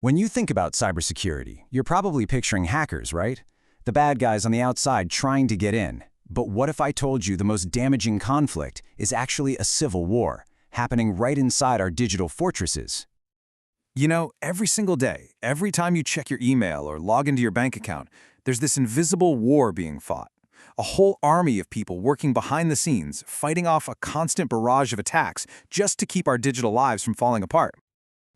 When you think about cybersecurity, you're probably picturing hackers, right? The bad guys on the outside trying to get in. But what if I told you the most damaging conflict is actually a civil war, happening right inside our digital fortresses? You know, every single day, every time you check your email or log into your bank account, there's this invisible war being fought. A whole army of people working behind the scenes, fighting off a constant barrage of attacks just to keep our digital lives from falling apart.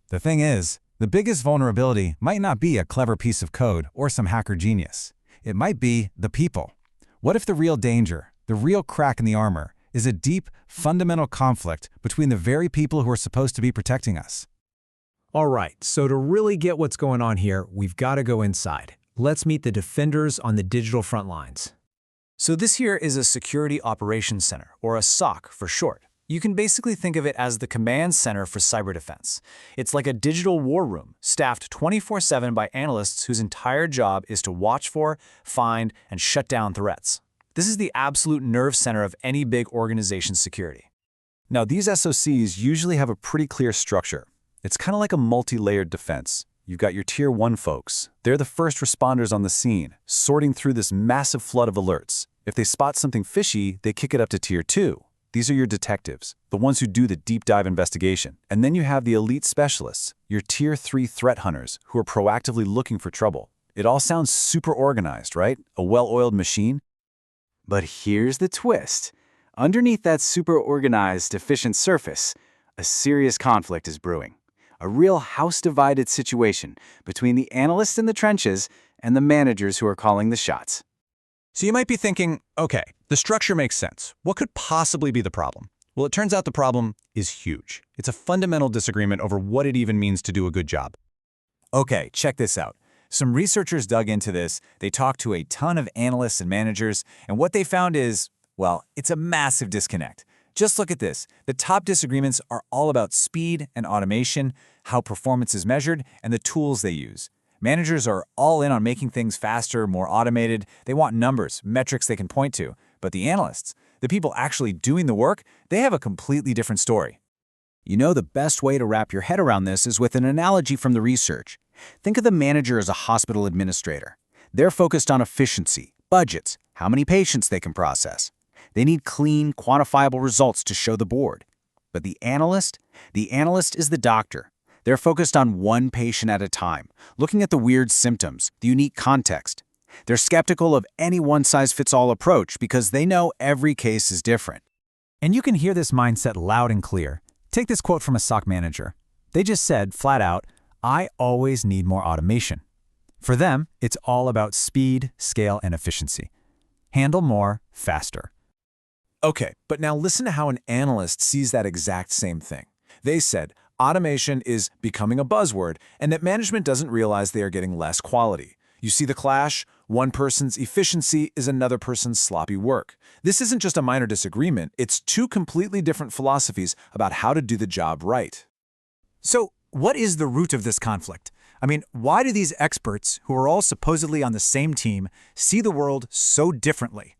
The thing is, the biggest vulnerability might not be a clever piece of code or some hacker genius. It might be the people. What if the real danger, the real crack in the armor, is a deep, fundamental conflict between the very people who are supposed to be protecting us? All right, so to really get what's going on here, we've got to go inside. Let's meet the defenders on the digital front lines. So this here is a Security Operations Center, or a SOC for short. You can basically think of it as the command center for cyber defense. It's like a digital war room, staffed 24/7 by analysts whose entire job is to watch for, find, and shut down threats. This is the absolute nerve center of any big organization's security. Now, these SOCs usually have a pretty clear structure. It's kind of like a multi-layered defense. You've got your Tier 1 folks. They're the first responders on the scene, sorting through this massive flood of alerts. If they spot something fishy, they kick it up to Tier 2. These are your detectives, the ones who do the deep dive investigation. And then you have the elite specialists, your Tier 3 threat hunters, who are proactively looking for trouble. It all sounds super organized, right? A well-oiled machine? But here's the twist. Underneath that super organized, efficient surface, a serious conflict is brewing. A real house-divided situation between the analysts in the trenches and the managers who are calling the shots. So you might be thinking, okay, the structure makes sense. What could possibly be the problem? Well, it turns out the problem is huge. It's a fundamental disagreement over what it even means to do a good job. Okay, check this out. Some researchers dug into this, they talked to a ton of analysts and managers, and what they found is, well, it's a massive disconnect. Just look at this. The top disagreements are all about speed and automation, how performance is measured, and the tools they use. Managers are all in on making things faster, more automated. They want numbers, metrics they can point to. But the analysts, the people actually doing the work, they have a completely different story. You know, the best way to wrap your head around this is with an analogy from the research. Think of the manager as a hospital administrator. They're focused on efficiency, budgets, how many patients they can process. They need clean, quantifiable results to show the board. But the analyst is the doctor. They're focused on one patient at a time, looking at the weird symptoms, the unique context. They're skeptical of any one-size-fits-all approach because they know every case is different. And you can hear this mindset loud and clear. Take this quote from a SOC manager. They just said, flat out, "I always need more automation." For them, it's all about speed, scale, and efficiency. Handle more, faster. Okay, but now listen to how an analyst sees that exact same thing. They said, automation is becoming a buzzword, and that management doesn't realize they are getting less quality. You see the clash? One person's efficiency is another person's sloppy work. This isn't just a minor disagreement, it's two completely different philosophies about how to do the job right. So, what is the root of this conflict? I mean, why do these experts, who are all supposedly on the same team, see the world so differently?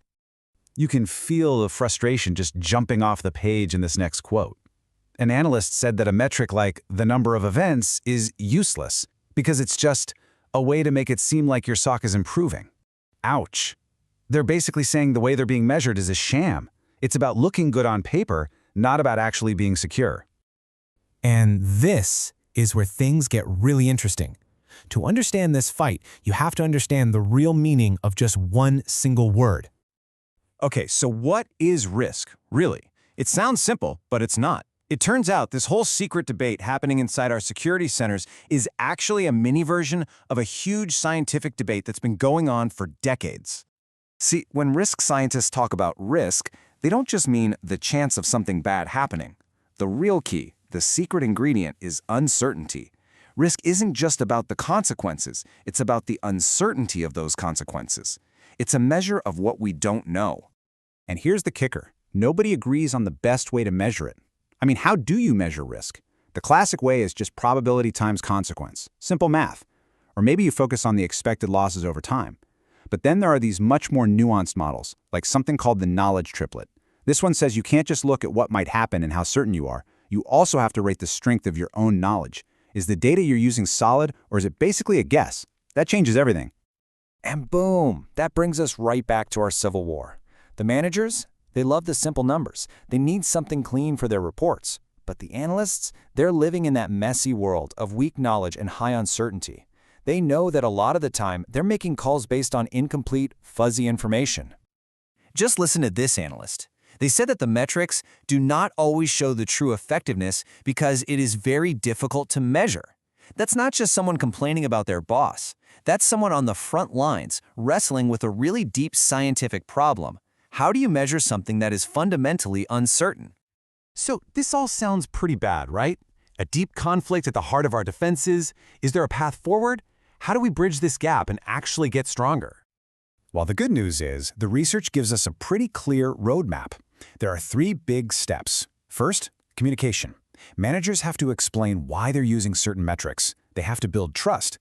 You can feel the frustration just jumping off the page in this next quote. An analyst said that a metric like the number of events is useless because it's just a way to make it seem like your SOC is improving. Ouch. They're basically saying the way they're being measured is a sham. It's about looking good on paper, not about actually being secure. And this is where things get really interesting. To understand this fight, you have to understand the real meaning of just one single word. Okay, so what is risk, really? It sounds simple, but it's not. It turns out this whole secret debate happening inside our security centers is actually a mini version of a huge scientific debate that's been going on for decades. See, when risk scientists talk about risk, they don't just mean the chance of something bad happening. The real key, the secret ingredient, is uncertainty. Risk isn't just about the consequences, it's about the uncertainty of those consequences. It's a measure of what we don't know. And here's the kicker. Nobody agrees on the best way to measure it. I mean, how do you measure risk? The classic way is just probability times consequence. Simple math. Or maybe you focus on the expected losses over time. But then there are these much more nuanced models, like something called the knowledge triplet. This one says you can't just look at what might happen and how certain you are. You also have to rate the strength of your own knowledge. Is the data you're using solid, or is it basically a guess? That changes everything. And boom, that brings us right back to our Civil War. The managers, they love the simple numbers. They need something clean for their reports. But the analysts, they're living in that messy world of weak knowledge and high uncertainty. They know that a lot of the time, they're making calls based on incomplete, fuzzy information. Just listen to this analyst. They said that the metrics do not always show the true effectiveness because it is very difficult to measure. That's not just someone complaining about their boss. That's someone on the front lines wrestling with a really deep scientific problem. How do you measure something that is fundamentally uncertain? So this all sounds pretty bad, right? A deep conflict at the heart of our defenses. Is there a path forward? How do we bridge this gap and actually get stronger? Well, the good news is the research gives us a pretty clear roadmap. There are 3 big steps. First, communication. Managers have to explain why they're using certain metrics. They have to build trust.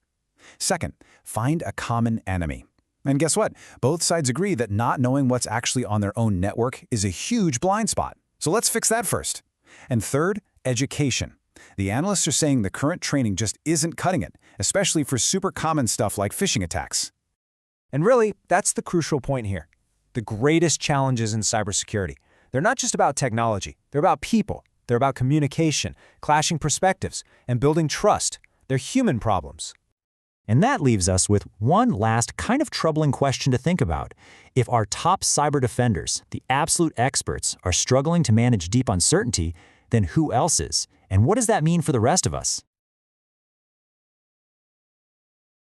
Second, find a common enemy. And guess what? Both sides agree that not knowing what's actually on their own network is a huge blind spot. So let's fix that first. And third, education. The analysts are saying the current training just isn't cutting it, especially for super common stuff like phishing attacks. And really, that's the crucial point here. The greatest challenges in cybersecurity. They're not just about technology. They're about people. They're about communication, clashing perspectives, and building trust. They're human problems. And that leaves us with one last kind of troubling question to think about. If our top cyber defenders, the absolute experts, are struggling to manage deep uncertainty, then who else is? And what does that mean for the rest of us?